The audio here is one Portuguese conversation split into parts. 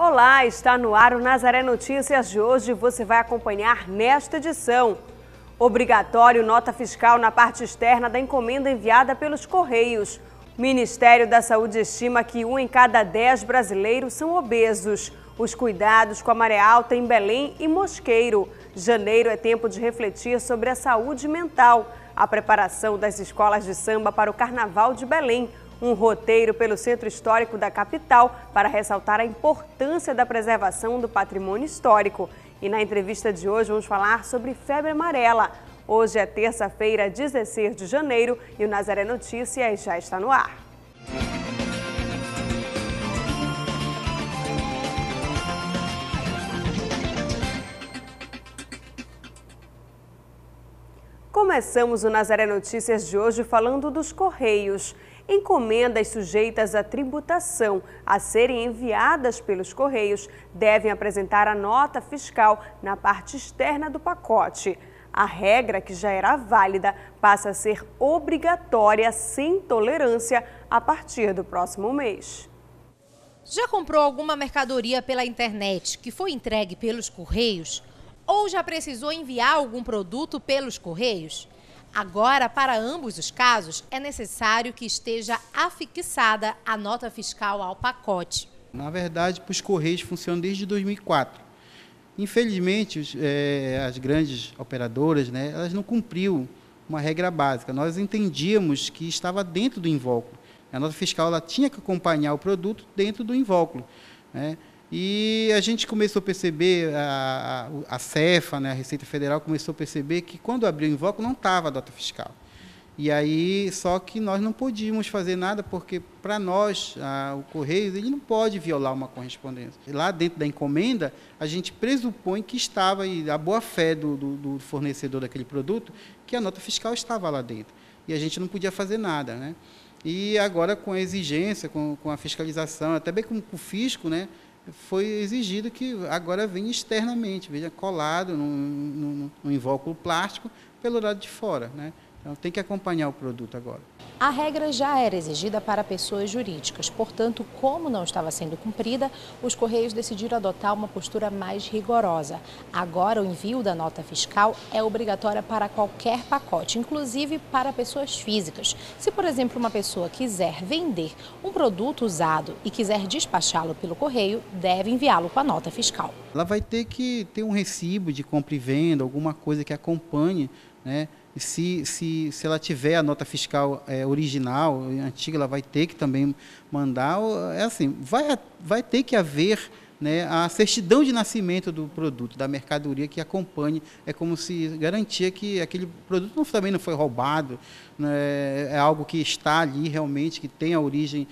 Olá, está no ar o Nazaré Notícias de hoje. Você vai acompanhar nesta edição. Obrigatório nota fiscal na parte externa da encomenda enviada pelos Correios. O Ministério da Saúde estima que 1 em cada 10 brasileiros são obesos. Os cuidados com a maré alta em Belém e Mosqueiro. Janeiro é tempo de refletir sobre a saúde mental. A preparação das escolas de samba para o Carnaval de Belém. Um roteiro pelo Centro Histórico da capital para ressaltar a importância da preservação do patrimônio histórico. E na entrevista de hoje vamos falar sobre febre amarela. Hoje é terça-feira, 16 de janeiro e o Nazaré Notícias já está no ar. Começamos o Nazaré Notícias de hoje falando dos Correios. Encomendas sujeitas à tributação a serem enviadas pelos Correios devem apresentar a nota fiscal na parte externa do pacote. A regra, que já era válida, passa a ser obrigatória sem tolerância a partir do próximo mês. Já comprou alguma mercadoria pela internet que foi entregue pelos Correios? Ou já precisou enviar algum produto pelos Correios? Agora, para ambos os casos, é necessário que esteja afixada a nota fiscal ao pacote. Na verdade, para os Correios funciona desde 2004. Infelizmente, as grandes operadoras, elas não cumpriram uma regra básica. Nós entendíamos que estava dentro do invólucro. A nota fiscal ela tinha que acompanhar o produto dentro do invólucro, né? E a gente começou a perceber, a Cefa, a Receita Federal, começou a perceber que quando abriu o invólucro não estava a nota fiscal. E aí, só que nós não podíamos fazer nada, porque para nós, o Correio, ele não pode violar uma correspondência. Lá dentro da encomenda, a gente pressupõe que estava, a boa-fé do fornecedor daquele produto, que a nota fiscal estava lá dentro. E a gente não podia fazer nada, né? E agora, com a exigência, com a fiscalização, até bem com o fisco, foi exigido que agora venha externamente, veja colado num invólucro plástico pelo lado de fora, Então tem que acompanhar o produto agora. A regra já era exigida para pessoas jurídicas, portanto, como não estava sendo cumprida, os Correios decidiram adotar uma postura mais rigorosa. Agora o envio da nota fiscal é obrigatória para qualquer pacote, inclusive para pessoas físicas. Se, por exemplo, uma pessoa quiser vender um produto usado e quiser despachá-lo pelo correio, deve enviá-lo com a nota fiscal. Ela vai ter que ter um recibo de compra e venda, alguma coisa que acompanhe, Se ela tiver a nota fiscal original, antiga, ela vai ter que também mandar. Vai ter que haver a certidão de nascimento do produto, da mercadoria que acompanhe. É como se garantia que aquele produto também não foi roubado, é algo que está ali realmente, que tem a origem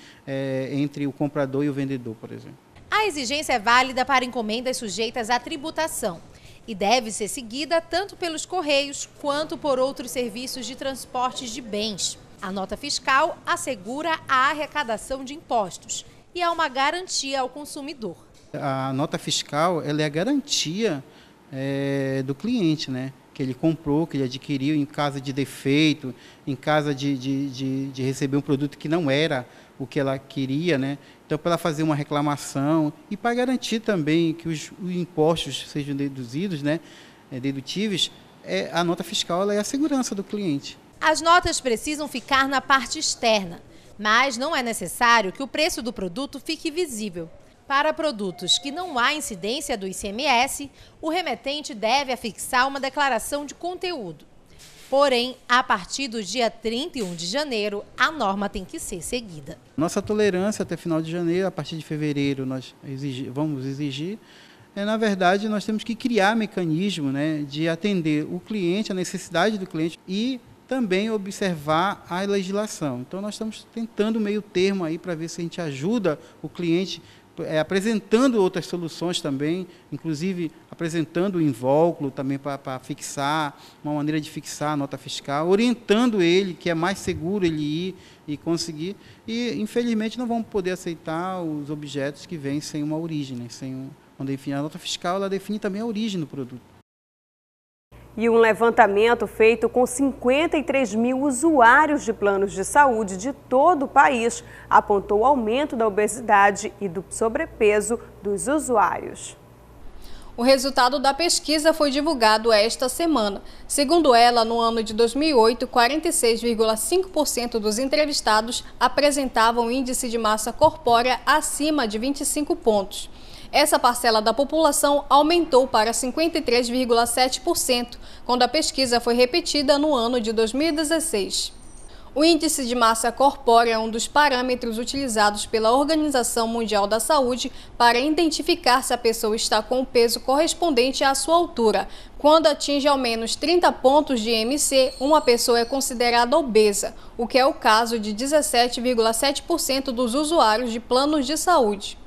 entre o comprador e o vendedor, por exemplo. A exigência é válida para encomendas sujeitas à tributação e deve ser seguida tanto pelos Correios quanto por outros serviços de transportes de bens. A nota fiscal assegura a arrecadação de impostos e é uma garantia ao consumidor. A nota fiscal ela é a garantia do cliente, que ele comprou, que ele adquiriu em caso de defeito, em caso de receber um produto que não era o que ela queria, Então, para ela fazer uma reclamação e para garantir também que os impostos sejam deduzidos, dedutíveis, a nota fiscal ela é a segurança do cliente. As notas precisam ficar na parte externa, mas não é necessário que o preço do produto fique visível. Para produtos que não há incidência do ICMS, o remetente deve afixar uma declaração de conteúdo. Porém, a partir do dia 31 de janeiro, a norma tem que ser seguida. Nossa tolerância até final de janeiro, a partir de fevereiro nós vamos exigir. Na verdade, nós temos que criar mecanismo de atender o cliente, a necessidade do cliente e também observar a legislação. Então, nós estamos tentando meio termo aí para ver se a gente ajuda o cliente apresentando outras soluções também, inclusive apresentando o invólucro também para fixar, uma maneira de fixar a nota fiscal, orientando ele que é mais seguro ele ir e conseguir. E, infelizmente, não vamos poder aceitar os objetos que vêm sem uma origem, quando define a nota fiscal, ela define também a origem do produto. E um levantamento feito com 53 mil usuários de planos de saúde de todo o país apontou o aumento da obesidade e do sobrepeso dos usuários. O resultado da pesquisa foi divulgado esta semana. Segundo ela, no ano de 2008, 46,5% dos entrevistados apresentavam índice de massa corpórea acima de 25 pontos. Essa parcela da população aumentou para 53,7%, quando a pesquisa foi repetida no ano de 2016. O índice de massa corpórea é um dos parâmetros utilizados pela Organização Mundial da Saúde para identificar se a pessoa está com o peso correspondente à sua altura. Quando atinge ao menos 30 pontos de IMC, uma pessoa é considerada obesa, o que é o caso de 17,7% dos usuários de planos de saúde.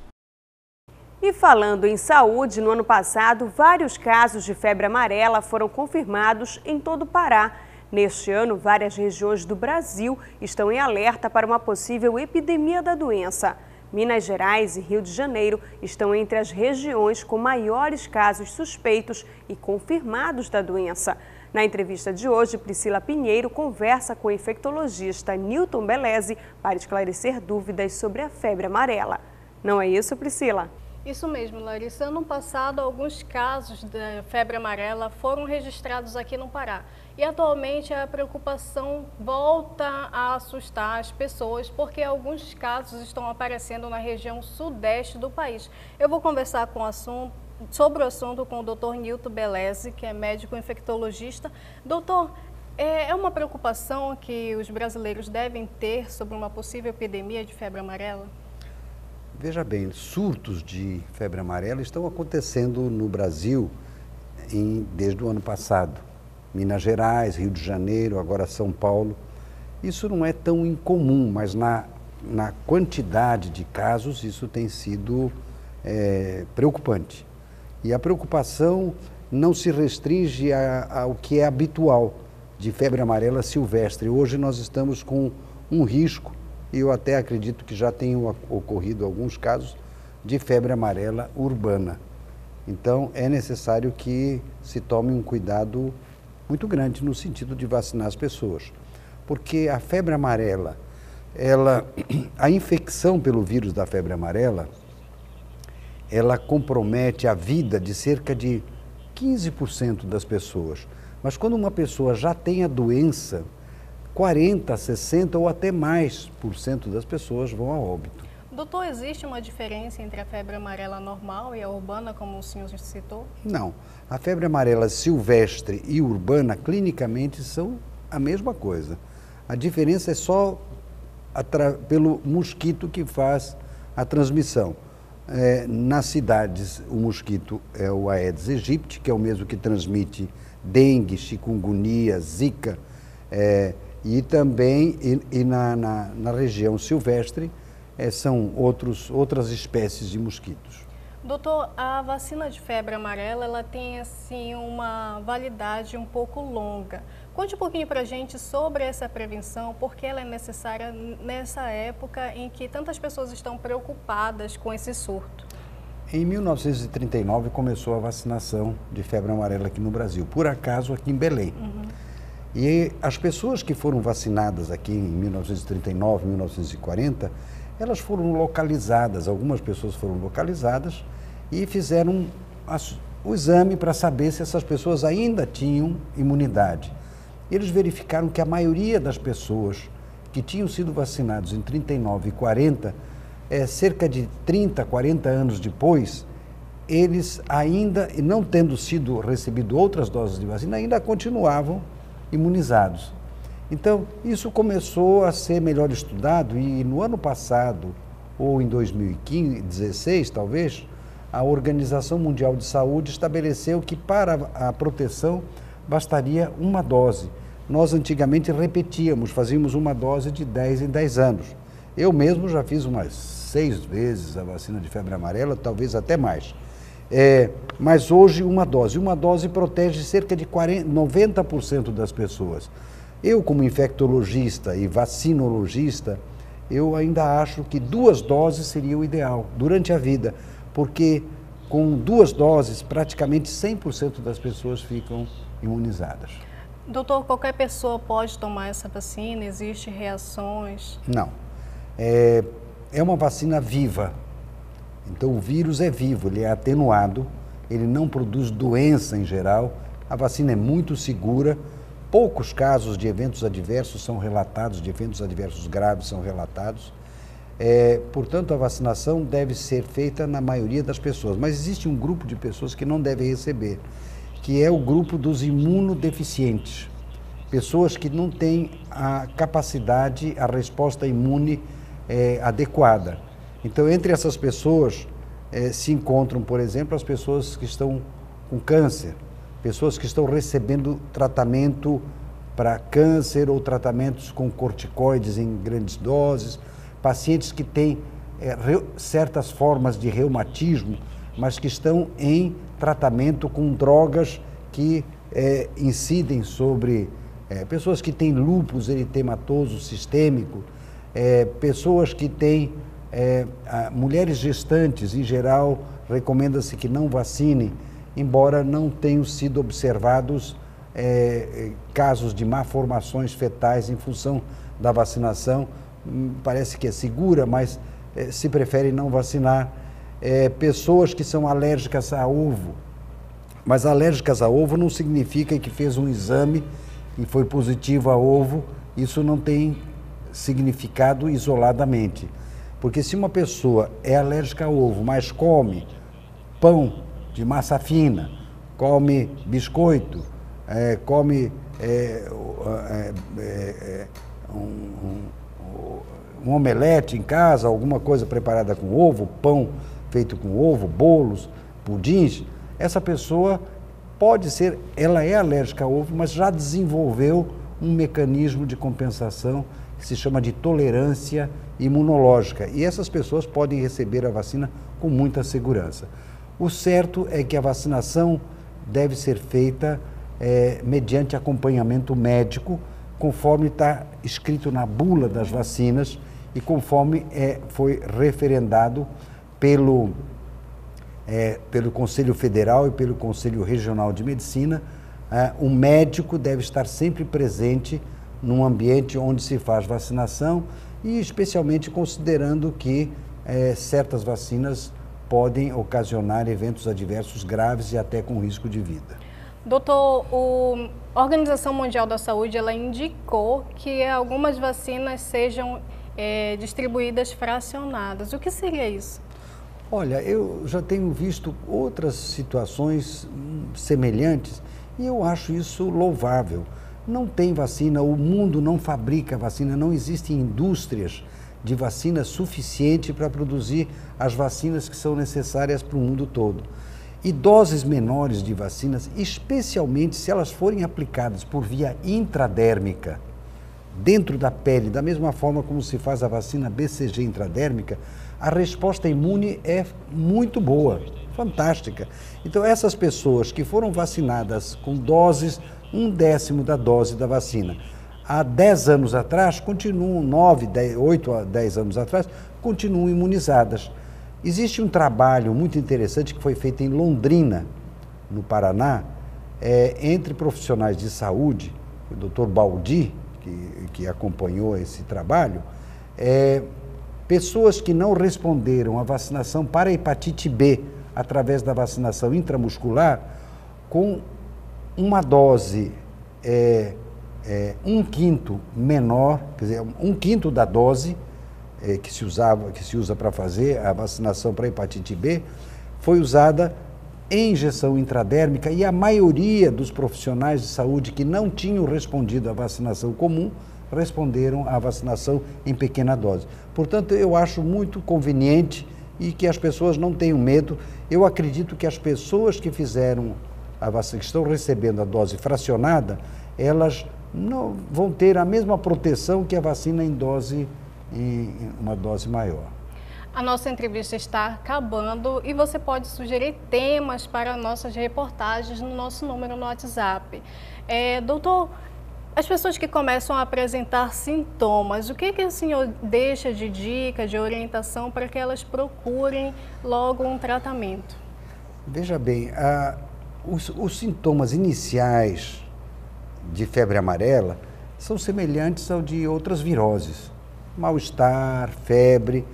E falando em saúde, no ano passado, vários casos de febre amarela foram confirmados em todo o Pará. Neste ano, várias regiões do Brasil estão em alerta para uma possível epidemia da doença. Minas Gerais e Rio de Janeiro estão entre as regiões com maiores casos suspeitos e confirmados da doença. Na entrevista de hoje, Priscila Pinheiro conversa com o infectologista Newton Beleze para esclarecer dúvidas sobre a febre amarela. Não é isso, Priscila? Isso mesmo, Larissa. Ano passado, alguns casos da febre amarela foram registrados aqui no Pará. E atualmente a preocupação volta a assustar as pessoas, porque alguns casos estão aparecendo na região sudeste do país. Eu vou conversar sobre o assunto com o Dr. Newton Beleze, que é médico infectologista. Doutor, é uma preocupação que os brasileiros devem ter sobre uma possível epidemia de febre amarela? Veja bem, surtos de febre amarela estão acontecendo no Brasil desde o ano passado. Minas Gerais, Rio de Janeiro, agora São Paulo. Isso não é tão incomum, mas na quantidade de casos isso tem sido preocupante. E a preocupação não se restringe ao que é habitual de febre amarela silvestre. Hoje nós estamos com um risco, e eu até acredito que já tenham ocorrido alguns casos de febre amarela urbana. Então, é necessário que se tome um cuidado muito grande no sentido de vacinar as pessoas. Porque a febre amarela, a infecção pelo vírus da febre amarela, ela compromete a vida de cerca de 15% das pessoas. Mas quando uma pessoa já tem a doença, 40%, 60% ou até mais por cento das pessoas vão a óbito. Doutor, existe uma diferença entre a febre amarela normal e a urbana, como o senhor citou? Não. A febre amarela silvestre e urbana, clinicamente, são a mesma coisa. A diferença é só pelo mosquito que faz a transmissão. Nas cidades, o mosquito é o Aedes aegypti, que é o mesmo que transmite dengue, chikungunya, zika, e também na região silvestre são outras espécies de mosquitos. Doutor, a vacina de febre amarela ela tem assim uma validade um pouco longa. Conte um pouquinho para a gente sobre essa prevenção, porque ela é necessária nessa época em que tantas pessoas estão preocupadas com esse surto. Em 1939 começou a vacinação de febre amarela aqui no Brasil, por acaso aqui em Belém. E as pessoas que foram vacinadas aqui em 1939, 1940, elas foram localizadas, algumas pessoas foram localizadas e fizeram o exame para saber se essas pessoas ainda tinham imunidade. Eles verificaram que a maioria das pessoas que tinham sido vacinados em 39 e 40, cerca de 30, 40 anos depois, eles ainda, não tendo recebido outras doses de vacina, ainda continuavam imunizados. Então, isso começou a ser melhor estudado e no ano passado, ou em 2016 talvez, a Organização Mundial de Saúde estabeleceu que para a proteção bastaria uma dose. Nós antigamente repetíamos, fazíamos uma dose de 10 em 10 anos. Eu mesmo já fiz umas 6 vezes a vacina de febre amarela, talvez até mais. Mas hoje uma dose protege cerca de 90% das pessoas. Eu, como infectologista e vacinologista, eu ainda acho que 2 doses seria o ideal durante a vida, porque com 2 doses praticamente 100% das pessoas ficam imunizadas. Doutor, qualquer pessoa pode tomar essa vacina? Existem reações? Não. É uma vacina viva. Então o vírus é vivo, ele é atenuado, ele não produz doença em geral. A vacina é muito segura. Poucos casos de eventos adversos são relatados, de eventos adversos graves são relatados. Portanto, a vacinação deve ser feita na maioria das pessoas. Mas existe um grupo de pessoas que não devem receber, que é o grupo dos imunodeficientes. Pessoas que não têm a capacidade, a resposta imune adequada. Então, entre essas pessoas se encontram, por exemplo, as pessoas que estão com câncer, pessoas que estão recebendo tratamento para câncer ou tratamentos com corticoides em grandes doses, pacientes que têm certas formas de reumatismo, mas que estão em tratamento com drogas que incidem sobre pessoas que têm lúpus eritematoso sistêmico, pessoas que têm mulheres gestantes, em geral, recomenda-se que não vacinem, embora não tenham sido observados casos de malformações fetais em função da vacinação. Parece que é segura, mas se prefere não vacinar. Pessoas que são alérgicas a ovo, mas alérgicas a ovo não significa que fez um exame e foi positivo a ovo, isso não tem significado isoladamente. Porque se uma pessoa é alérgica a ovo, mas come pão de massa fina, come biscoito, come um omelete em casa, alguma coisa preparada com ovo, pão feito com ovo, bolos, pudins, essa pessoa pode ser, ela é alérgica a ovo, mas já desenvolveu um mecanismo de compensação que se chama de tolerância imunológica. E essas pessoas podem receber a vacina com muita segurança. O certo é que a vacinação deve ser feita mediante acompanhamento médico, conforme está escrito na bula das vacinas e conforme foi referendado pelo Conselho Federal e pelo Conselho Regional de Medicina. O médico deve estar sempre presente num ambiente onde se faz vacinação e especialmente considerando que certas vacinas podem ocasionar eventos adversos graves e até com risco de vida. Doutor, a Organização Mundial da Saúde ela indicou que algumas vacinas sejam distribuídas fracionadas. O que seria isso? Olha, eu já tenho visto outras situações semelhantes e eu acho isso louvável. Não tem vacina, o mundo não fabrica vacina, não existem indústrias de vacina suficiente para produzir as vacinas que são necessárias para o mundo todo. E doses menores de vacinas, especialmente se elas forem aplicadas por via intradérmica, dentro da pele, da mesma forma como se faz a vacina BCG intradérmica, a resposta imune é muito boa, fantástica. Então, essas pessoas que foram vacinadas com doses, 1/10 da dose da vacina, há 10 anos atrás, continuam, 8 a 10 anos atrás, continuam imunizadas. Existe um trabalho muito interessante que foi feito em Londrina, no Paraná, entre profissionais de saúde, o Dr. Baldi, que acompanhou esse trabalho, pessoas que não responderam à vacinação para a hepatite B, através da vacinação intramuscular, com uma dose 1/5 menor, quer dizer, 1/5 da dose que se usa para fazer a vacinação para a hepatite B, foi usada em injeção intradérmica e a maioria dos profissionais de saúde que não tinham respondido à vacinação comum, responderam à vacinação em pequena dose. Portanto, eu acho muito conveniente e que as pessoas não tenham medo. Eu acredito que as pessoas que fizeram a vacina, que estão recebendo a dose fracionada, elas não vão ter a mesma proteção que a vacina em uma dose maior. A nossa entrevista está acabando e você pode sugerir temas para nossas reportagens no nosso número no WhatsApp. Doutor, as pessoas que começam a apresentar sintomas, o que o senhor deixa de dica, de orientação para que elas procurem logo um tratamento? Veja bem, os sintomas iniciais de febre amarela são semelhantes ao de outras viroses. Mal-estar, febre.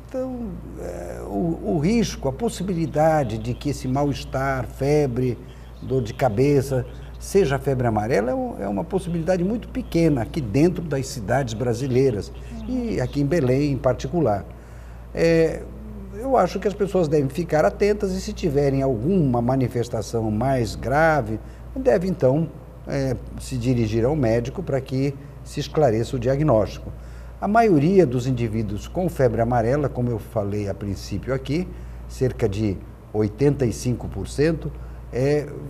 Então, o risco, a possibilidade de que esse mal-estar, febre, dor de cabeça, seja a febre amarela é uma possibilidade muito pequena aqui dentro das cidades brasileiras e aqui em Belém em particular. Eu acho que as pessoas devem ficar atentas e se tiverem alguma manifestação mais grave, devem então se dirigir ao médico para que se esclareça o diagnóstico. A maioria dos indivíduos com febre amarela, como eu falei a princípio aqui, cerca de 85%,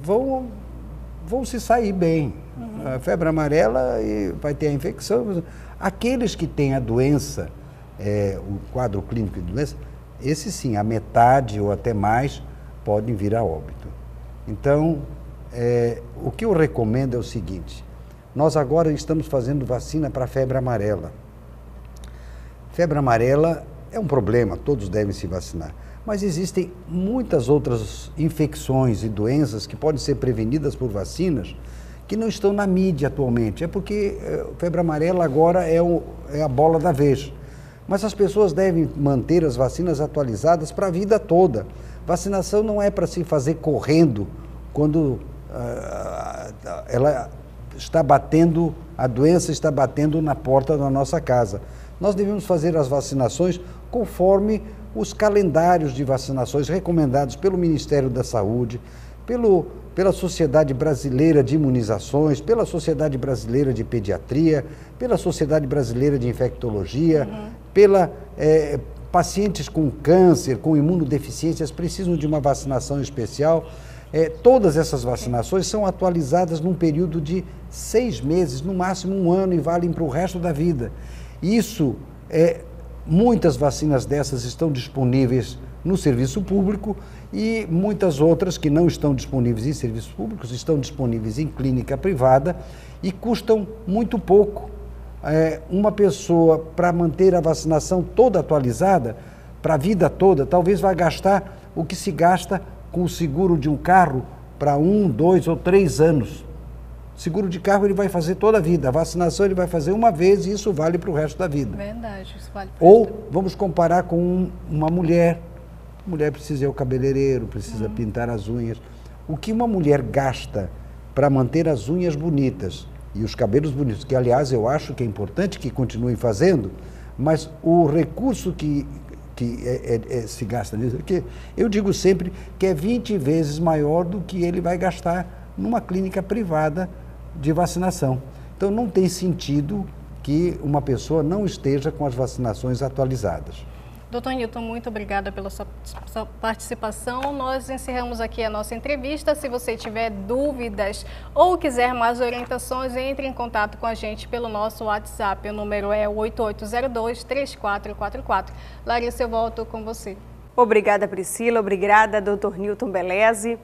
vão se sair bem. A febre amarela vai ter a infecção. Aqueles que têm a doença, o quadro clínico de doença, esse sim, a metade ou até mais podem vir a óbito. Então, o que eu recomendo é o seguinte: nós agora estamos fazendo vacina para a febre amarela. Febre amarela é um problema, todos devem se vacinar. Mas existem muitas outras infecções e doenças que podem ser prevenidas por vacinas que não estão na mídia atualmente. É porque febre amarela agora é a bola da vez. Mas as pessoas devem manter as vacinas atualizadas para a vida toda. Vacinação não é para se fazer correndo quando ela está batendo, a doença está batendo na porta da nossa casa. Nós devemos fazer as vacinações conforme os calendários de vacinações recomendados pelo Ministério da Saúde, pela Sociedade Brasileira de Imunizações, pela Sociedade Brasileira de Pediatria, pela Sociedade Brasileira de Infectologia, pacientes com câncer, com imunodeficiências, precisam de uma vacinação especial. Todas essas vacinações são atualizadas num período de 6 meses, no máximo 1 ano, e valem para o resto da vida. Isso, muitas vacinas dessas estão disponíveis no serviço público e muitas outras que não estão disponíveis em serviços públicos estão disponíveis em clínica privada e custam muito pouco. Uma pessoa, para manter a vacinação toda atualizada, para a vida toda, talvez vai gastar o que se gasta com o seguro de um carro para 1, 2 ou 3 anos. Seguro de carro ele vai fazer toda a vida, a vacinação ele vai fazer uma vez e isso vale para o resto da vida. Verdade, isso vale para Ou vamos comparar com uma mulher. A mulher precisa ir ao cabeleireiro, precisa pintar as unhas. O que uma mulher gasta para manter as unhas bonitas e os cabelos bonitos, que aliás eu acho que é importante que continuem fazendo, mas o recurso que se gasta nisso, que eu digo sempre que é 20 vezes maior do que ele vai gastar numa clínica privada de vacinação. Então não tem sentido que uma pessoa não esteja com as vacinações atualizadas. Doutor Nilton, muito obrigada pela sua participação. Nós encerramos aqui a nossa entrevista. Se você tiver dúvidas ou quiser mais orientações, entre em contato com a gente pelo nosso WhatsApp. O número é 8802-3444. Larissa, eu volto com você. Obrigada, Priscila. Obrigada, doutor Nilton Beleze.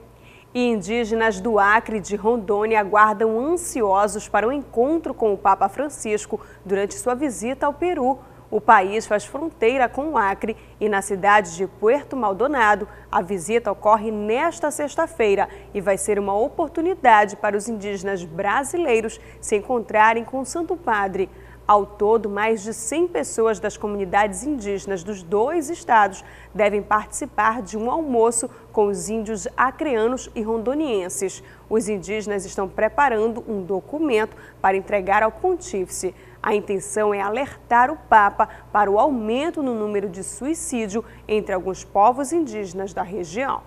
E indígenas do Acre e de Rondônia aguardam ansiosos para o encontro com o Papa Francisco durante sua visita ao Peru. O país faz fronteira com o Acre e na cidade de Puerto Maldonado, a visita ocorre nesta sexta-feira e vai ser uma oportunidade para os indígenas brasileiros se encontrarem com o Santo Padre. Ao todo, mais de 100 pessoas das comunidades indígenas dos 2 estados devem participar de um almoço com os índios acreanos e rondonienses. Os indígenas estão preparando um documento para entregar ao pontífice. A intenção é alertar o Papa para o aumento no número de suicídio entre alguns povos indígenas da região.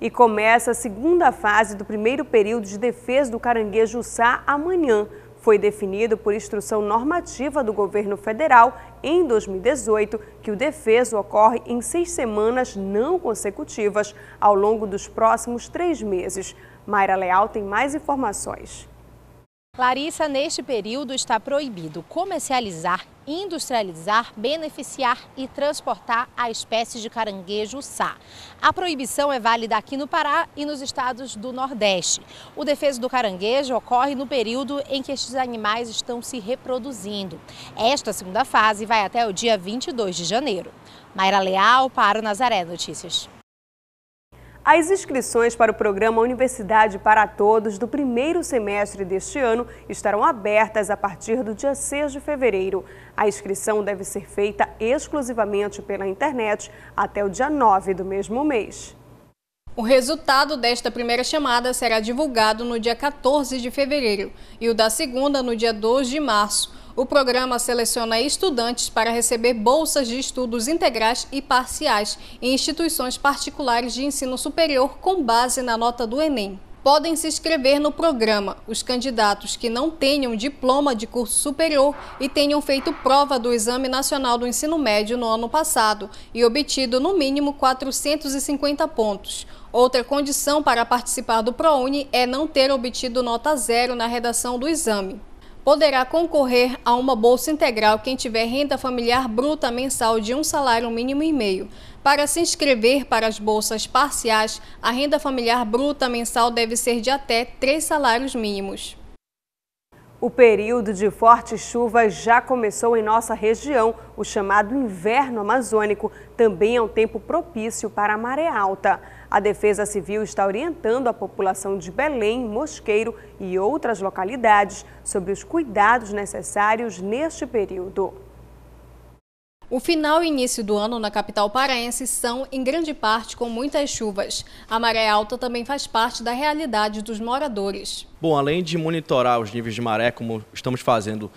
E começa a segunda fase do primeiro período de defesa do caranguejo-çá amanhã. Foi definido por instrução normativa do governo federal em 2018 que o defeso ocorre em 6 semanas não consecutivas ao longo dos próximos 3 meses. Mayra Leal tem mais informações. Larissa, neste período está proibido comercializar, industrializar, beneficiar e transportar a espécie de caranguejo-çá. A proibição é válida aqui no Pará e nos estados do Nordeste. O defeso do caranguejo ocorre no período em que estes animais estão se reproduzindo. Esta segunda fase vai até o dia 22 de janeiro. Mayra Leal para o Nazaré Notícias. As inscrições para o programa Universidade para Todos do primeiro semestre deste ano estarão abertas a partir do dia 6 de fevereiro. A inscrição deve ser feita exclusivamente pela internet até o dia 9 do mesmo mês. O resultado desta primeira chamada será divulgado no dia 14 de fevereiro e o da segunda no dia 2 de março. O programa seleciona estudantes para receber bolsas de estudos integrais e parciais em instituições particulares de ensino superior com base na nota do Enem. Podem se inscrever no programa os candidatos que não tenham diploma de curso superior e tenham feito prova do Exame Nacional do Ensino Médio no ano passado e obtido no mínimo 450 pontos. Outra condição para participar do ProUni é não ter obtido nota 0 na redação do exame. Poderá concorrer a uma bolsa integral quem tiver renda familiar bruta mensal de um salário mínimo e meio. Para se inscrever para as bolsas parciais, a renda familiar bruta mensal deve ser de até 3 salários mínimos. O período de fortes chuvas já começou em nossa região. O chamado inverno amazônico também é um tempo propício para a maré alta. A Defesa Civil está orientando a população de Belém, Mosqueiro e outras localidades sobre os cuidados necessários neste período. O final e início do ano na capital paraense são, em grande parte, com muitas chuvas. A maré alta também faz parte da realidade dos moradores. Bom, além de monitorar os níveis de maré, como estamos fazendo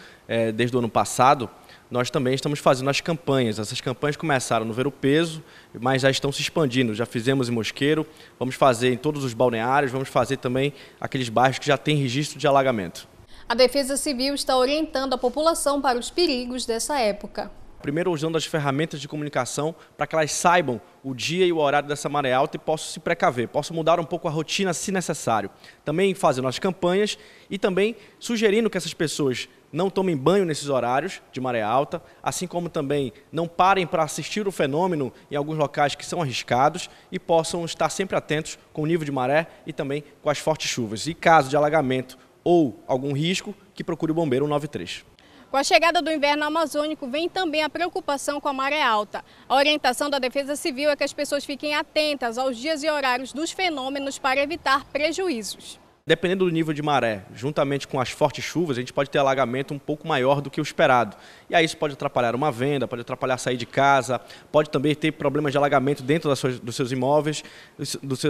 desde o ano passado, nós também estamos fazendo as campanhas. Essas campanhas começaram no Ver o Peso, mas já estão se expandindo. Já fizemos em Mosqueiro, vamos fazer em todos os balneários, vamos fazer também aqueles bairros que já têm registro de alagamento. A Defesa Civil está orientando a população para os perigos dessa época. Primeiro, usando as ferramentas de comunicação para que elas saibam o dia e o horário dessa maré alta e possam se precaver, possam mudar um pouco a rotina se necessário. Também fazendo as campanhas e também sugerindo que essas pessoas não tomem banho nesses horários de maré alta, assim como também não parem para assistir o fenômeno em alguns locais que são arriscados e possam estar sempre atentos com o nível de maré e também com as fortes chuvas. E caso de alagamento ou algum risco, que procure o bombeiro 193. Com a chegada do inverno amazônico, vem também a preocupação com a maré alta. A orientação da Defesa Civil é que as pessoas fiquem atentas aos dias e horários dos fenômenos para evitar prejuízos. Dependendo do nível de maré, juntamente com as fortes chuvas, a gente pode ter alagamento um pouco maior do que o esperado. E aí isso pode atrapalhar uma venda, pode atrapalhar sair de casa, pode também ter problemas de alagamento dentro dos seus imóveis,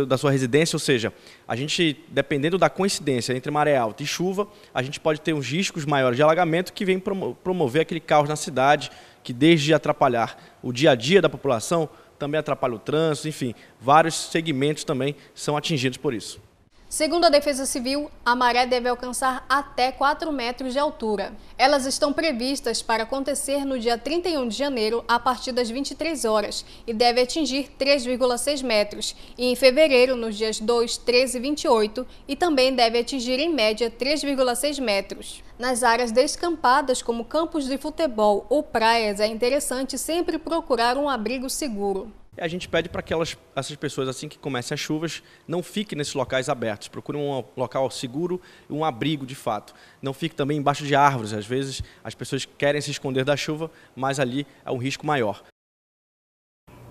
da sua residência. Ou seja, a gente, dependendo da coincidência entre maré alta e chuva, a gente pode ter uns riscos maiores de alagamento que vem promover aquele caos na cidade, que desde atrapalhar o dia a dia da população, também atrapalha o trânsito, enfim, vários segmentos também são atingidos por isso. Segundo a Defesa Civil, a maré deve alcançar até 4 metros de altura. Elas estão previstas para acontecer no dia 31 de janeiro, a partir das 23 horas, e deve atingir 3,6 metros, e em fevereiro, nos dias 2, 13 e 28, e também deve atingir, em média, 3,6 metros. Nas áreas descampadas, como campos de futebol ou praias, é interessante sempre procurar um abrigo seguro. A gente pede para que essas pessoas, assim que comecem as chuvas, não fiquem nesses locais abertos. Procurem um local seguro e um abrigo de fato. Não fique também embaixo de árvores. Às vezes as pessoas querem se esconder da chuva, mas ali é um risco maior.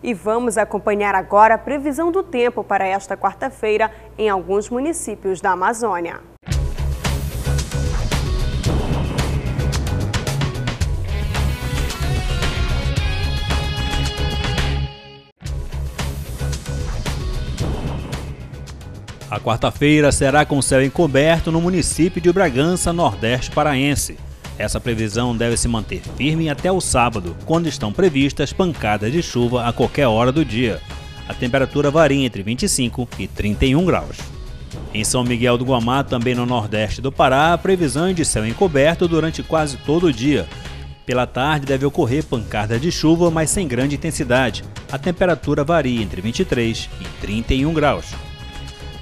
E vamos acompanhar agora a previsão do tempo para esta quarta-feira em alguns municípios da Amazônia. A quarta-feira será com céu encoberto no município de Bragança, Nordeste paraense. Essa previsão deve se manter firme até o sábado, quando estão previstas pancadas de chuva a qualquer hora do dia. A temperatura varia entre 25 e 31 graus. Em São Miguel do Guamá, também no Nordeste do Pará, a previsão é de céu encoberto durante quase todo o dia. Pela tarde deve ocorrer pancadas de chuva, mas sem grande intensidade. A temperatura varia entre 23 e 31 graus.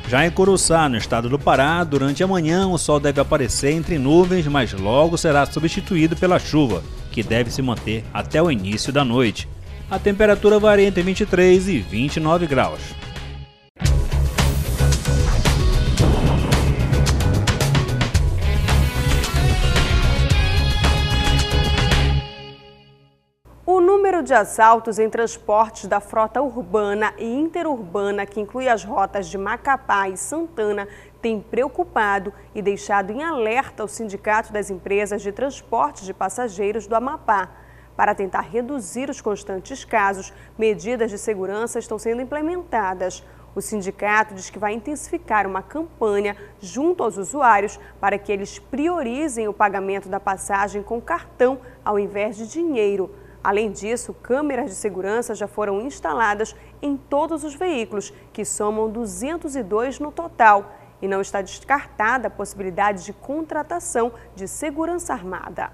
Já em Curuçá, no estado do Pará, durante a manhã o sol deve aparecer entre nuvens, mas logo será substituído pela chuva, que deve se manter até o início da noite. A temperatura varia entre 23 e 29 graus. O número de assaltos em transportes da frota urbana e interurbana, que inclui as rotas de Macapá e Santana, tem preocupado e deixado em alerta o Sindicato das Empresas de Transporte de Passageiros do Amapá. Para tentar reduzir os constantes casos, medidas de segurança estão sendo implementadas. O sindicato diz que vai intensificar uma campanha junto aos usuários para que eles priorizem o pagamento da passagem com cartão ao invés de dinheiro. Além disso, câmeras de segurança já foram instaladas em todos os veículos, que somam 202 no total. E não está descartada a possibilidade de contratação de segurança armada.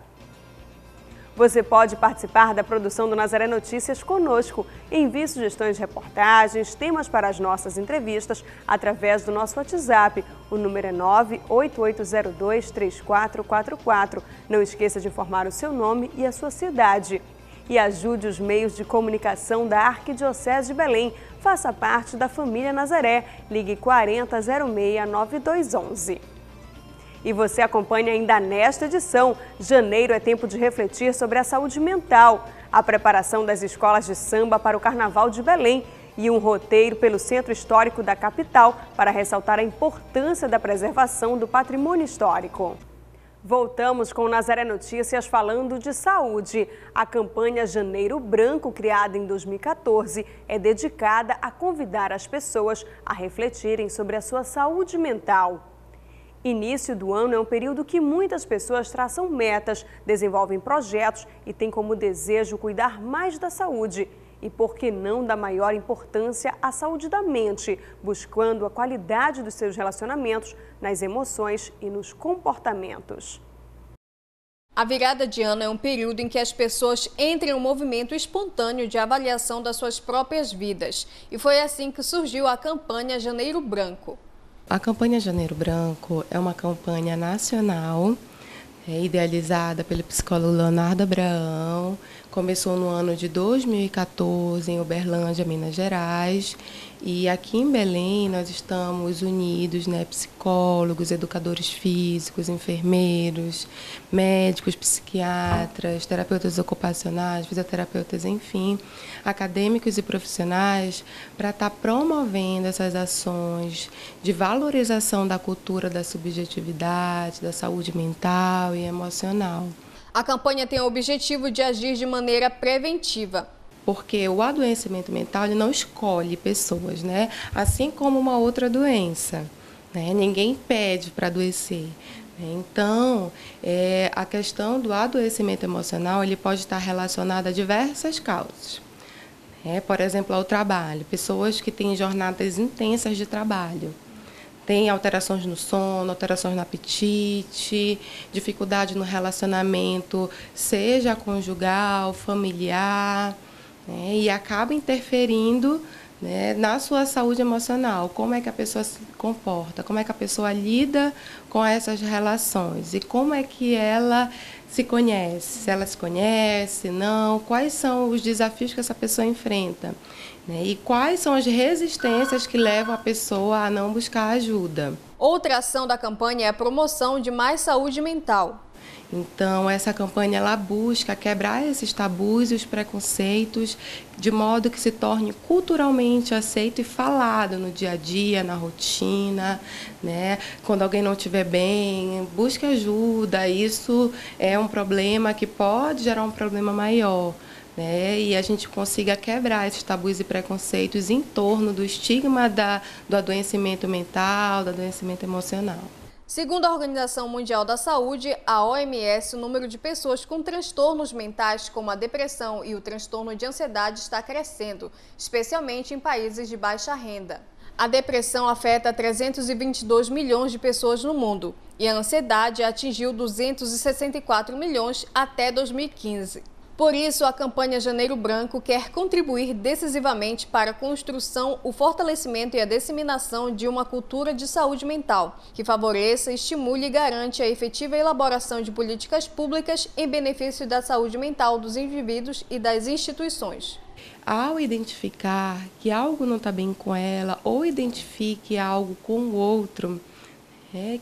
Você pode participar da produção do Nazaré Notícias conosco. Envie sugestões de reportagens, temas para as nossas entrevistas através do nosso WhatsApp. O número é 988023444. Não esqueça de informar o seu nome e a sua cidade. E ajude os meios de comunicação da Arquidiocese de Belém. Faça parte da família Nazaré. Ligue 4006-9211. E você acompanha ainda nesta edição. Janeiro é tempo de refletir sobre a saúde mental, a preparação das escolas de samba para o Carnaval de Belém e um roteiro pelo Centro Histórico da capital para ressaltar a importância da preservação do patrimônio histórico. Voltamos com o Nazaré Notícias falando de saúde. A campanha Janeiro Branco, criada em 2014, é dedicada a convidar as pessoas a refletirem sobre a sua saúde mental. Início do ano é um período que muitas pessoas traçam metas, desenvolvem projetos e têm como desejo cuidar mais da saúde. E por que não dar maior importância à saúde da mente, buscando a qualidade dos seus relacionamentos, nas emoções e nos comportamentos. A virada de ano é um período em que as pessoas entram em um movimento espontâneo de avaliação das suas próprias vidas. E foi assim que surgiu a campanha Janeiro Branco. A campanha Janeiro Branco é uma campanha nacional, idealizada pelo psicólogo Leonardo Abraão. Começou no ano de 2014 em Uberlândia, Minas Gerais. E aqui em Belém nós estamos unidos, psicólogos, educadores físicos, enfermeiros, médicos, psiquiatras, terapeutas ocupacionais, fisioterapeutas, enfim, acadêmicos e profissionais, para estar promovendo essas ações de valorização da cultura da subjetividade, da saúde mental e emocional. A campanha tem o objetivo de agir de maneira preventiva. Porque o adoecimento mental ele não escolhe pessoas, assim como uma outra doença. Ninguém pede para adoecer. Então, a questão do adoecimento emocional ele pode estar relacionada a diversas causas. Por exemplo, ao trabalho. Pessoas que têm jornadas intensas de trabalho. Tem alterações no sono, alterações no apetite, dificuldade no relacionamento, seja conjugal, familiar, e acaba interferindo na sua saúde emocional. Como é que a pessoa se comporta, como é que a pessoa lida com essas relações e como é que ela se conhece, se ela se conhece, não, quais são os desafios que essa pessoa enfrenta. E quais são as resistências que levam a pessoa a não buscar ajuda. Outra ação da campanha é a promoção de mais saúde mental. Então, essa campanha ela busca quebrar esses tabus e os preconceitos de modo que se torne culturalmente aceito e falado no dia a dia, na rotina, Quando alguém não estiver bem, busque ajuda. Isso é um problema que pode gerar um problema maior. E a gente consiga quebrar esses tabus e preconceitos em torno do estigma do adoecimento mental, do adoecimento emocional. Segundo a Organização Mundial da Saúde, a OMS, o número de pessoas com transtornos mentais, como a depressão e o transtorno de ansiedade, está crescendo, especialmente em países de baixa renda. A depressão afeta 322 milhões de pessoas no mundo e a ansiedade atingiu 264 milhões até 2015. Por isso, a campanha Janeiro Branco quer contribuir decisivamente para a construção, o fortalecimento e a disseminação de uma cultura de saúde mental, que favoreça, estimule e garante a efetiva elaboração de políticas públicas em benefício da saúde mental dos indivíduos e das instituições. Ao identificar que algo não está bem com ela ou identifique algo com o outro,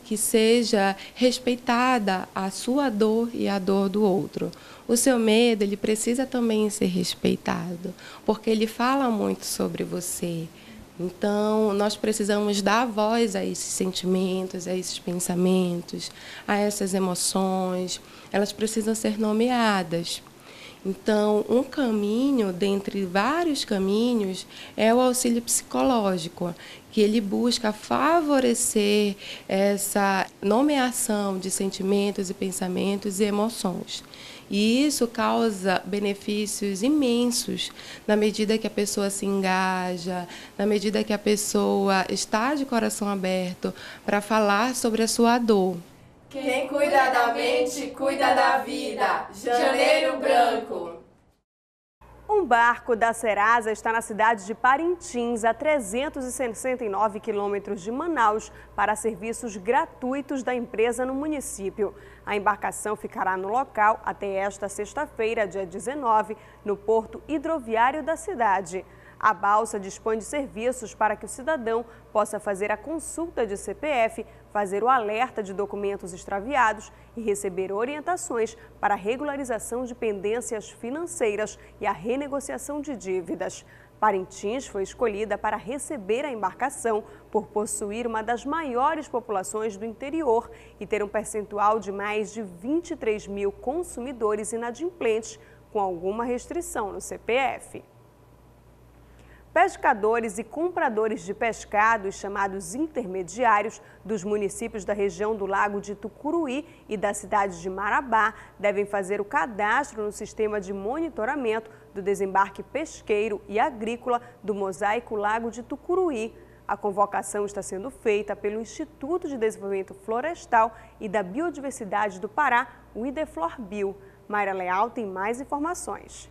que seja respeitada a sua dor e a dor do outro. O seu medo, ele precisa também ser respeitado, porque ele fala muito sobre você. Então, nós precisamos dar voz a esses sentimentos, a esses pensamentos, a essas emoções. Elas precisam ser nomeadas. Então, um caminho, dentre vários caminhos, é o auxílio psicológico, que ele busca favorecer essa nomeação de sentimentos e pensamentos e emoções. E isso causa benefícios imensos na medida que a pessoa se engaja, na medida que a pessoa está de coração aberto para falar sobre a sua dor. Quem cuida da mente, cuida da vida. Janeiro Branco. Um barco da Serasa está na cidade de Parintins, a 369 quilômetros de Manaus, para serviços gratuitos da empresa no município. A embarcação ficará no local até esta sexta-feira, dia 19, no porto hidroviário da cidade. A balsa dispõe de serviços para que o cidadão possa fazer a consulta de CPF, fazer o alerta de documentos extraviados e receber orientações para a regularização de pendências financeiras e a renegociação de dívidas. Parintins foi escolhida para receber a embarcação por possuir uma das maiores populações do interior e ter um percentual de mais de 23 mil consumidores inadimplentes com alguma restrição no CPF. Pescadores e compradores de pescados, chamados intermediários, dos municípios da região do Lago de Tucuruí e da cidade de Marabá, devem fazer o cadastro no sistema de monitoramento do desembarque pesqueiro e agrícola do Mosaico Lago de Tucuruí. A convocação está sendo feita pelo Instituto de Desenvolvimento Florestal e da Biodiversidade do Pará, o Ideflorbio. Mayra Leal tem mais informações.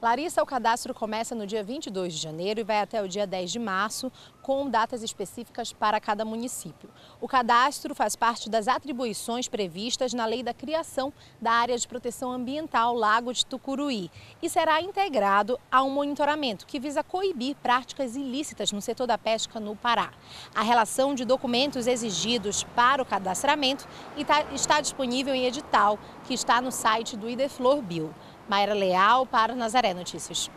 Larissa, o cadastro começa no dia 22 de janeiro e vai até o dia 10 de março, com datas específicas para cada município. O cadastro faz parte das atribuições previstas na Lei da Criação da Área de Proteção Ambiental Lago de Tucuruí e será integrado a um monitoramento que visa coibir práticas ilícitas no setor da pesca no Pará. A relação de documentos exigidos para o cadastramento está disponível em edital, que está no site do Ideflorbio. Mayra Leal para Nazaré Notícias.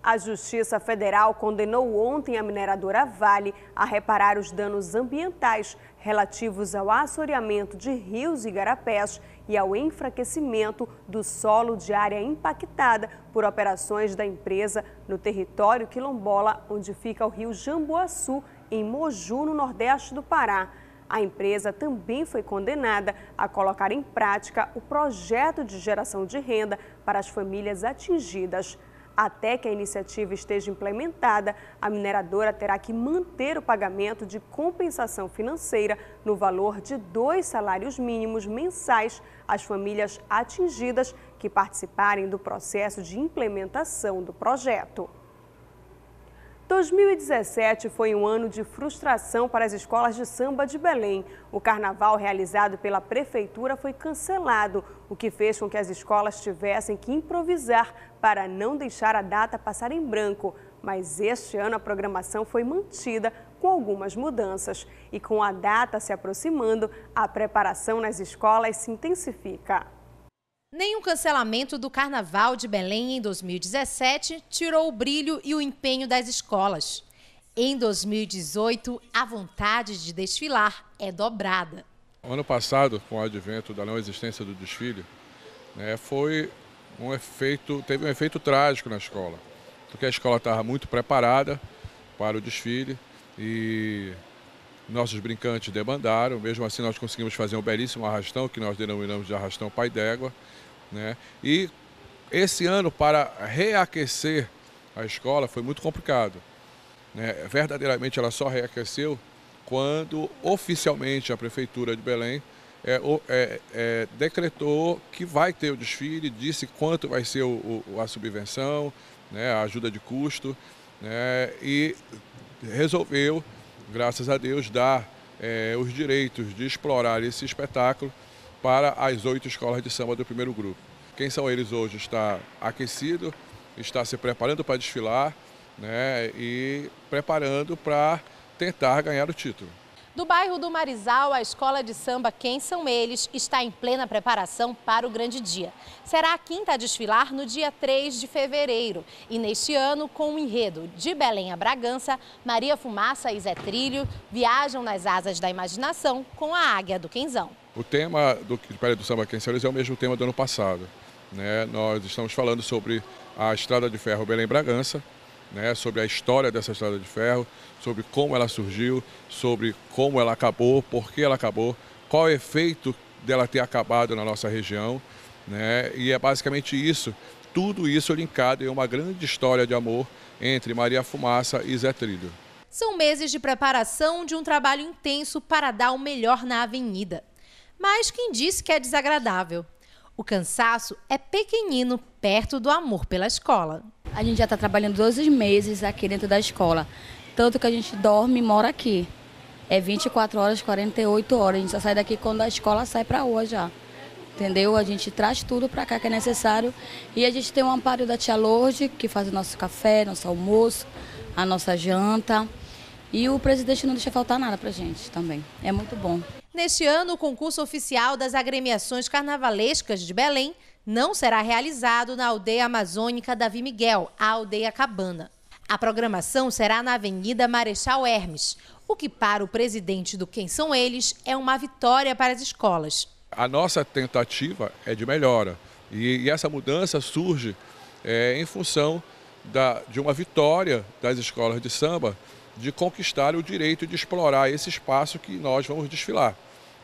A Justiça Federal condenou ontem a mineradora Vale a reparar os danos ambientais relativos ao assoreamento de rios e igarapés e ao enfraquecimento do solo de área impactada por operações da empresa no território quilombola, onde fica o rio Jamboaçu, em Moju, no nordeste do Pará. A empresa também foi condenada a colocar em prática o projeto de geração de renda para as famílias atingidas. Até que a iniciativa esteja implementada, a mineradora terá que manter o pagamento de compensação financeira no valor de 2 salários mínimos mensais às famílias atingidas que participarem do processo de implementação do projeto. 2017 foi um ano de frustração para as escolas de samba de Belém. O carnaval realizado pela prefeitura foi cancelado, o que fez com que as escolas tivessem que improvisar para não deixar a data passar em branco. Mas este ano a programação foi mantida com algumas mudanças. E com a data se aproximando, a preparação nas escolas se intensifica. Nem o cancelamento do Carnaval de Belém em 2017 tirou o brilho e o empenho das escolas. Em 2018, a vontade de desfilar é dobrada. Ano passado, com o advento da não existência do desfile, teve um efeito trágico na escola, porque a escola estava muito preparada para o desfile e nossos brincantes debandaram. Mesmo assim, nós conseguimos fazer um belíssimo arrastão, que nós denominamos de arrastão pai d'égua. E esse ano, para reaquecer a escola, foi muito complicado. Verdadeiramente, ela só reaqueceu quando oficialmente a Prefeitura de Belém decretou que vai ter o desfile, disse quanto vai ser a subvenção, a ajuda de custo, e resolveu, graças a Deus, dar os direitos de explorar esse espetáculo para as 8 escolas de samba do primeiro grupo. Quem são eles hoje está aquecido, está se preparando para desfilar, e preparando para tentar ganhar o título. Do bairro do Marizal, a escola de samba Quem São Eles está em plena preparação para o grande dia. Será a quinta a desfilar no dia 3 de fevereiro. E neste ano, com o enredo De Belém a Bragança, Maria Fumaça e Zé Trilho viajam nas asas da imaginação com a Águia do Quenzão. O tema do samba Quem São Eles é o mesmo tema do ano passado, né? Nós estamos falando sobre a Estrada de Ferro Belém-Bragança, né, sobre a história dessa Estrada de Ferro, sobre como ela surgiu, sobre como ela acabou, por que ela acabou, qual o efeito dela ter acabado na nossa região, né? E é basicamente isso, tudo isso linkado em uma grande história de amor entre Maria Fumaça e Zé Trilho. São meses de preparação de um trabalho intenso para dar o melhor na avenida. Mas quem disse que é desagradável? O cansaço é pequenino perto do amor pela escola. A gente já está trabalhando 12 meses aqui dentro da escola, tanto que a gente dorme e mora aqui. É 24 horas, 48 horas, a gente só sai daqui quando a escola sai para a rua já. Entendeu? A gente traz tudo para cá que é necessário e a gente tem um amparo da tia Lourdes, que faz o nosso café, nosso almoço, a nossa janta. E o presidente não deixa faltar nada para a gente também, é muito bom. Neste ano, o concurso oficial das agremiações carnavalescas de Belém não será realizado na aldeia amazônica Davi Miguel, a aldeia Cabana. A programação será na Avenida Marechal Hermes, o que para o presidente do Quem São Eles é uma vitória para as escolas. A nossa tentativa é de melhora e essa mudança surge em função de uma vitória das escolas de samba de conquistar o direito de explorar esse espaço que nós vamos desfilar,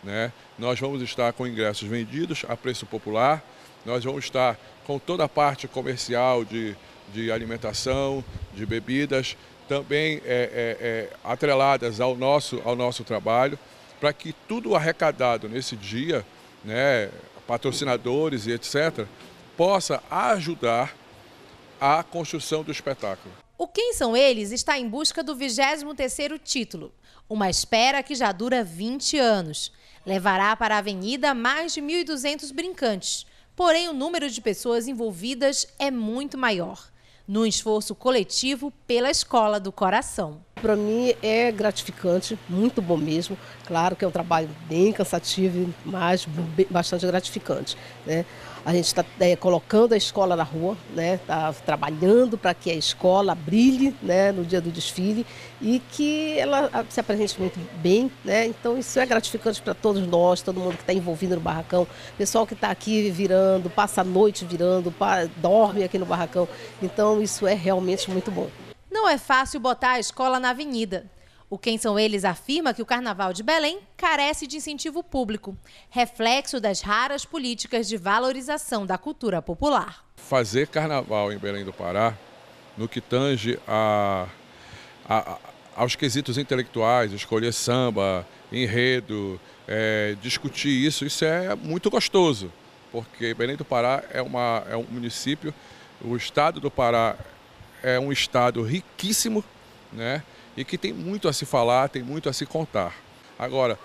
né? Nós vamos estar com ingressos vendidos a preço popular, nós vamos estar com toda a parte comercial de alimentação, de bebidas, também atreladas ao nosso trabalho, para que tudo arrecadado nesse dia, né, patrocinadores e etc., possa ajudar a construção do espetáculo. O Quem São Eles está em busca do 23º título, uma espera que já dura 20 anos. Levará para a avenida mais de 1.200 brincantes, porém o número de pessoas envolvidas é muito maior, num esforço coletivo pela Escola do Coração. Para mim é gratificante, muito bom mesmo. Claro que é um trabalho bem cansativo, mas bastante gratificante, né? A gente está colocando a escola na rua, né? Tá trabalhando para que a escola brilhe, né, no dia do desfile e que ela se apresente muito bem, né? Então isso é gratificante para todos nós, todo mundo que está envolvido no barracão, pessoal que está aqui virando, passa a noite virando, dorme aqui no barracão. Então isso é realmente muito bom. Não é fácil botar a escola na avenida. O Quem São Eles afirma que o Carnaval de Belém carece de incentivo público, reflexo das raras políticas de valorização da cultura popular. Fazer carnaval em Belém do Pará, no que tange aos quesitos intelectuais, escolher samba, enredo, discutir isso é muito gostoso, porque Belém do Pará é um município, o estado do Pará é um estado riquíssimo, né? E que tem muito a se falar, tem muito a se contar. Agora,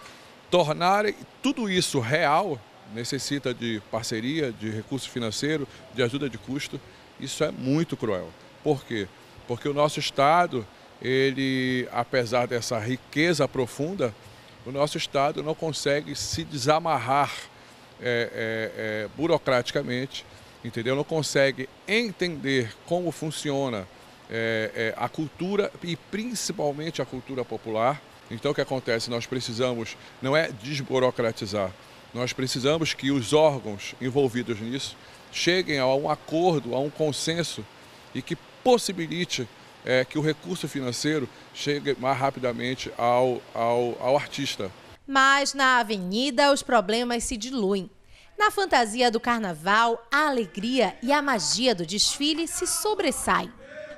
tornar tudo isso real necessita de parceria, de recurso financeiro, de ajuda de custo. Isso é muito cruel. Por quê? Porque o nosso estado, ele, apesar dessa riqueza profunda, o nosso estado não consegue se desamarrar burocraticamente, entendeu? Não consegue entender como funciona a cultura e principalmente a cultura popular. Então o que acontece? Nós precisamos, não é desburocratizar, nós precisamos que os órgãos envolvidos nisso cheguem a um acordo, a um consenso e que possibilite que o recurso financeiro chegue mais rapidamente ao artista. Mas na avenida os problemas se diluem. Na fantasia do carnaval, a alegria e a magia do desfile se sobressaem.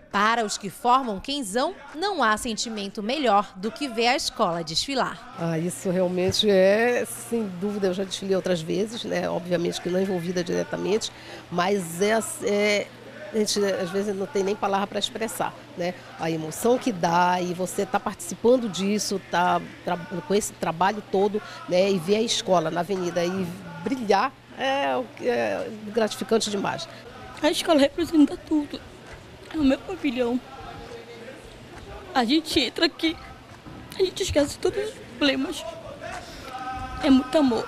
Para os que formam Quenzão, não há sentimento melhor do que ver a escola desfilar. Isso realmente é, sem dúvida, eu já desfilei outras vezes, né? Obviamente que não envolvida diretamente, mas a gente às vezes não tem nem palavra para expressar, né? A emoção que dá e você está participando disso, com esse trabalho todo, né? E ver a escola na avenida e brilhar é gratificante demais. A escola representa tudo. É o meu pavilhão. A gente entra aqui, a gente esquece todos problemas. É muito amor.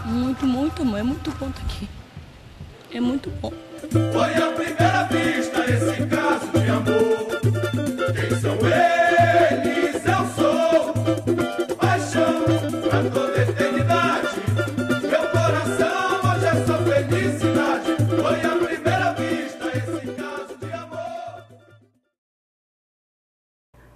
Muito, muito amor. É muito bom estar aqui. É muito bom. Foi à primeira vista esse caso de amor. Quem são eles? Eu sou paixão pra toda a eternidade. Meu coração hoje é só felicidade. Foi à primeira vista esse caso de amor.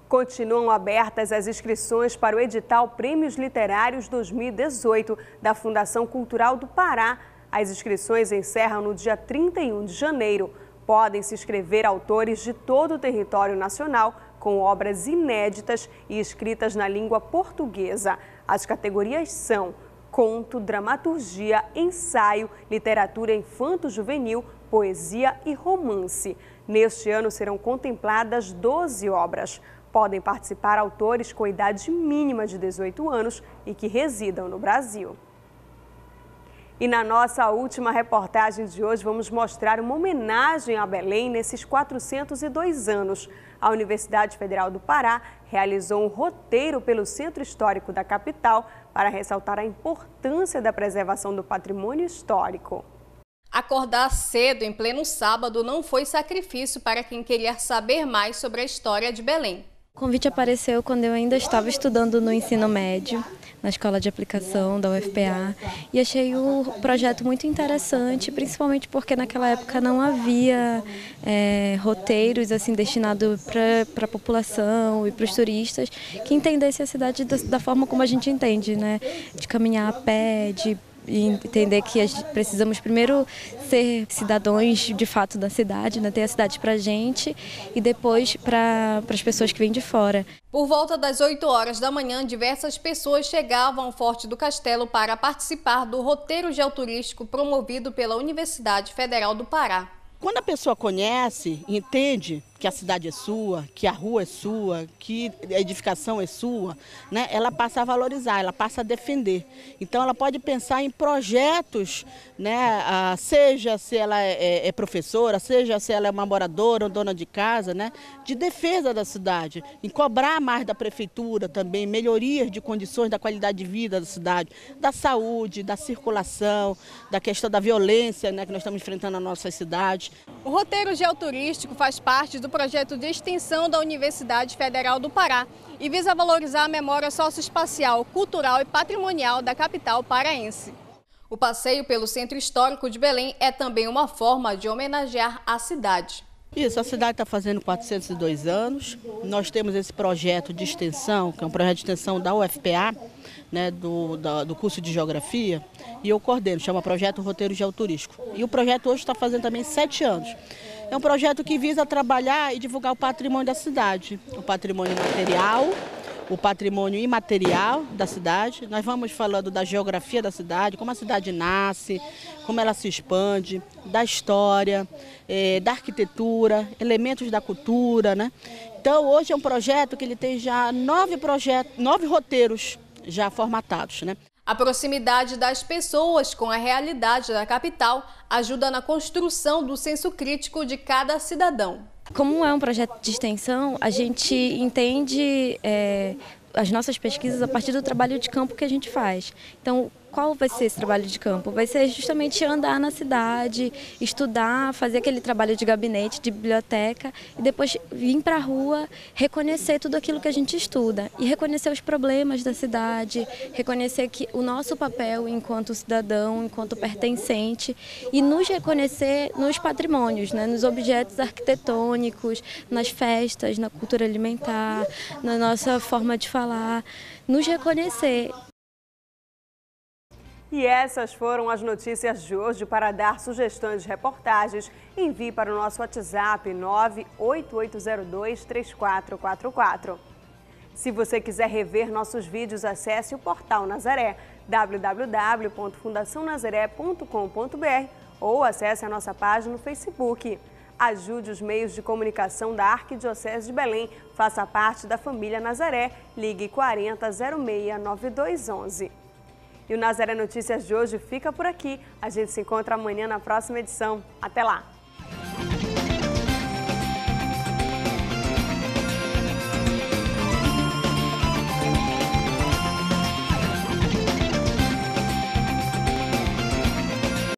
Continuam abertas as inscrições para o edital Prêmios Literários 2018 da Fundação Cultural do Pará. As inscrições encerram no dia 31 de janeiro. Podem se inscrever autores de todo o território nacional com obras inéditas e escritas na língua portuguesa. As categorias são conto, dramaturgia, ensaio, literatura infanto-juvenil, poesia e romance. Neste ano serão contempladas 12 obras. Podem participar autores com idade mínima de 18 anos e que residam no Brasil. E na nossa última reportagem de hoje, vamos mostrar uma homenagem a Belém nesses 402 anos. A Universidade Federal do Pará realizou um roteiro pelo Centro Histórico da capital para ressaltar a importância da preservação do patrimônio histórico. Acordar cedo em pleno sábado não foi sacrifício para quem queria saber mais sobre a história de Belém. O convite apareceu quando eu ainda estava estudando no ensino médio, na escola de aplicação da UFPA, e achei o projeto muito interessante, principalmente porque naquela época não havia roteiros assim destinados para a população e para os turistas que entendessem a cidade da forma como a gente entende, né? De caminhar a pé, de entender que precisamos primeiro ser cidadãos de fato da cidade, né? Ter a cidade para a gente e depois para as pessoas que vêm de fora. Por volta das 8 horas da manhã, diversas pessoas chegavam ao Forte do Castelo para participar do roteiro geoturístico promovido pela Universidade Federal do Pará. Quando a pessoa conhece, entende que a cidade é sua, que a rua é sua, que a edificação é sua, né? Ela passa a valorizar, ela passa a defender. Então ela pode pensar em projetos, né? Seja se ela é professora, seja se ela é uma moradora ou dona de casa, né? De defesa da cidade, em cobrar mais da prefeitura também, melhorias de condições da qualidade de vida da cidade, da saúde, da circulação, da questão da violência, né? Que nós estamos enfrentando na nossa cidade. O roteiro geoturístico faz parte do projeto de extensão da Universidade Federal do Pará e visa valorizar a memória socioespacial, cultural e patrimonial da capital paraense. O passeio pelo Centro Histórico de Belém é também uma forma de homenagear a cidade. Isso, a cidade está fazendo 402 anos. Nós temos esse projeto de extensão, que é um projeto de extensão da UFPA, né, do curso de Geografia, e eu coordeno, chama Projeto Roteiro Geoturístico. E o projeto hoje está fazendo também 7 anos. É um projeto que visa trabalhar e divulgar o patrimônio da cidade, o patrimônio material, o patrimônio imaterial da cidade. Nós vamos falando da geografia da cidade, como a cidade nasce, como ela se expande, da história, da arquitetura, elementos da cultura, né? Então hoje é um projeto que ele tem já 9 roteiros já formatados, né? A proximidade das pessoas com a realidade da capital ajuda na construção do senso crítico de cada cidadão. Como é um projeto de extensão, a gente entende as nossas pesquisas a partir do trabalho de campo que a gente faz. Então, qual vai ser esse trabalho de campo? Vai ser justamente andar na cidade, estudar, fazer aquele trabalho de gabinete, de biblioteca e depois vir para a rua, reconhecer tudo aquilo que a gente estuda e reconhecer os problemas da cidade, reconhecer que o nosso papel enquanto cidadão, enquanto pertencente e nos reconhecer nos patrimônios, né? Nos objetos arquitetônicos, nas festas, na cultura alimentar, na nossa forma de falar, nos reconhecer. E essas foram as notícias de hoje. Para dar sugestões de reportagens, envie para o nosso WhatsApp 988023444. Se você quiser rever nossos vídeos, acesse o Portal Nazaré, www.fundacionazaré.com.br ou acesse a nossa página no Facebook. Ajude os meios de comunicação da Arquidiocese de Belém. Faça parte da família Nazaré. Ligue 40 06 9211. E o Nazaré Notícias de hoje fica por aqui. A gente se encontra amanhã na próxima edição. Até lá!